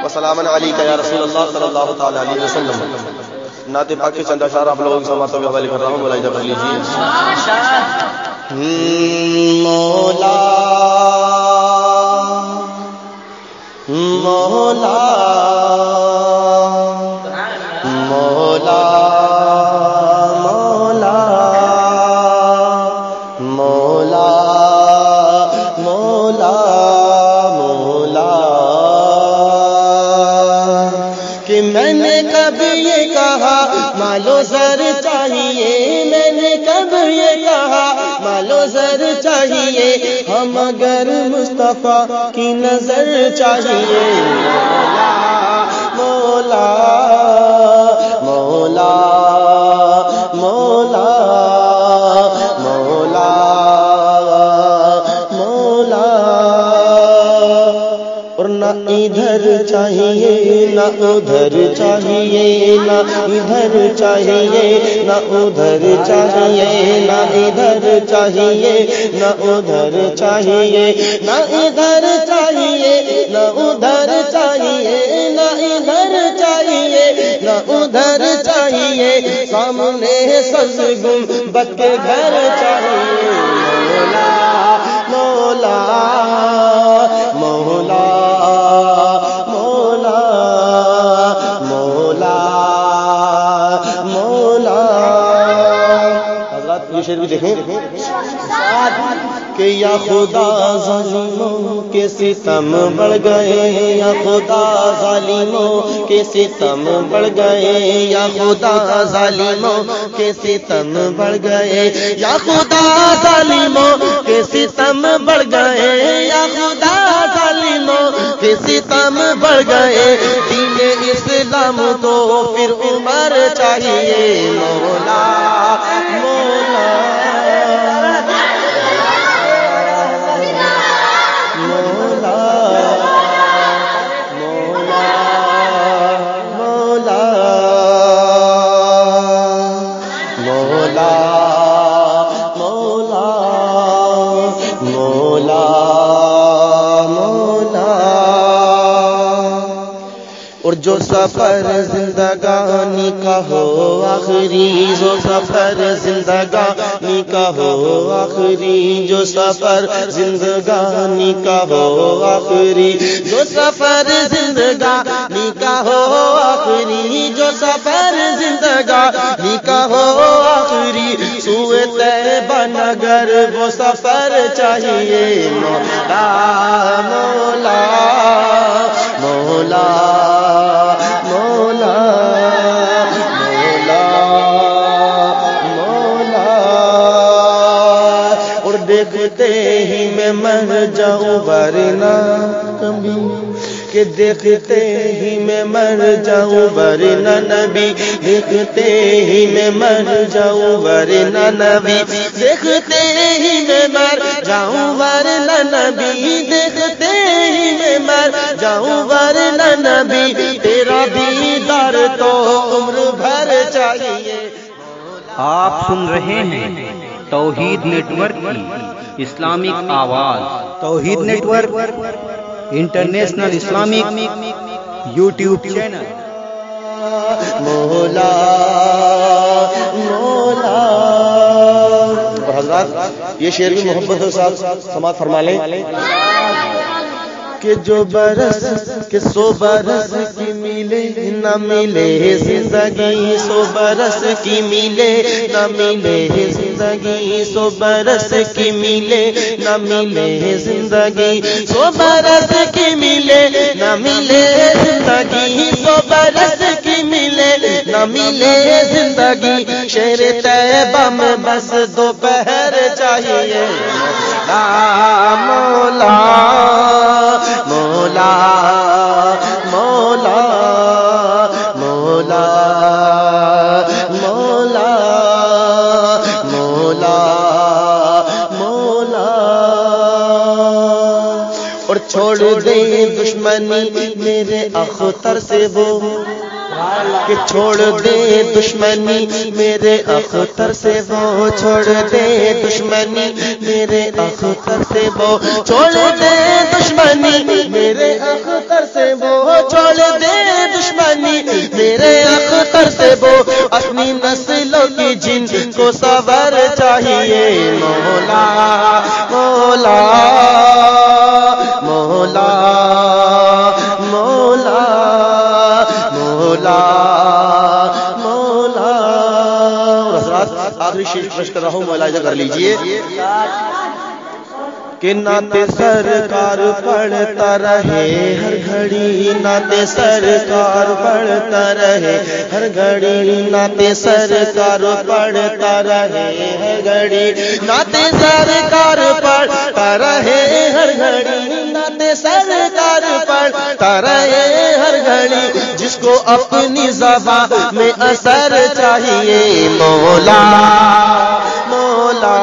وسلام علیک یا رسول اللہ صلی اللہ تعالی علیہ وسلم. نعت پاک کے چند اشعار آپ لوگوں کے سامنے حوالے کر رہا ہوں، ملاحظہ کر لیجیے. مولا مولا مولا مولا مولا مولا کہ میں نے کب یہ کہا مالو زر چاہیے، میں نے کب یہ کہا مالو زر چاہیے، ہم اگر مصطفیٰ کی نظر چاہیے. مولا مولا مولا مولا مولا اور نہ ادھر چاہیے نہ ادھر چاہیے، نہ ادھر چاہیے نہ ادھر چاہیے، نہ ادھر چاہیے نہ ادھر چاہیے، نہ ادھر چاہیے نہ ادھر چاہیے، نہ ادھر چاہیے نہ ادھر چاہیے، سامنے سبز گنبد کے گھر چاہیے. مولا مولا مولا مولا مولا. حضرات یہ شعر بھی دیکھیں کہ یا خدا ظالموں کے ستم بڑھ گئے، یا خدا ظالموں کے ستم بڑھ گئے، یا خدا ظالموں کے ستم بڑھ گئے، یا خدا ظالموں کے ستم بڑھ گئے، یا خدا ظالموں کے ستم بڑھ گئے. دین اسلام کو پھر عمر چاہیے. مولا مولا اور جو سفر زندگانی کا ہو آخری، جو سفر زندگانی کا ہو آخری، جو سفر زندگانی کا ہو آخری، جو سفر زندگانی کا ہو آخری، جو سفر زندگانی کا ہو آخری، سوئے طیبہ نگر وہ سفر چاہیے. مولا مولا مولا مولا مولا مولا. اور دیکھتے ہی میں مر جاؤں ورنہ کبھی، کہ دیکھتے ہی میں مر جاؤں ورنہ نبی، دیکھتے ہی میں مر جاؤں ورنہ نبی، دیکھتے ہی میں مر جاؤں ورنہ نبی، دیکھتے ہی میں مر جاؤں ورنہ نبی، تیرا دیدار تو عمر بھر چاہیے. آپ سن رہے ہیں توحید نیٹ ورک کی اسلامک آواز. Tawheed network international Islamic YouTube channel. مولا مولا. حضرات یہ شعر بھی محبت کے ساتھ سماعت فرما لیں کہ جو برس کہ 100 برس کی ملے نہ ملے زندگی، 100 برس کی ملے نہ ملے زندگی، 100 برس کی ملے نہ ملے زندگی، 100 برس کی ملے نہ ملے زندگی، 100 برس کی ملے نہ ملے زندگی. شہر طیبہ میں بس دوپہر چاہیے. مولا مولا مولا مولا مولا مولا مولا. اور چھوڑ دے دشمنی میرے اختر سے وہ، کہ چھوڑ دے دشمنی میرے اختر سے وہ، چھوڑ دے دشمنی میرے اختر سے وہ، چھوڑ دے دشمنی میرے اختر سے وہ، چھوڑ دے دشمنی میرے اختر سے وہ، اپنی نسلوں کی جن کو صبر چاہیے مولا مولا مولا مولا مولا مولا۔ حضرات آخری شیش پیش کر رہا ہوں، ملاحظہ کر لیجئے کہ نعت سرکار پڑھتا رہے ہر گھڑی، نعت سرکار پڑھتا رہے ہر گھڑی، نعت سرکار پڑھتا رہے ہر گھڑی، نعت سرکار پڑھتا رہے ہر گھڑی، نعت سرکار پڑھتا رہے ہر گھڑی، جس کو اپنی زبان میں اثر چاہیے مولا مولا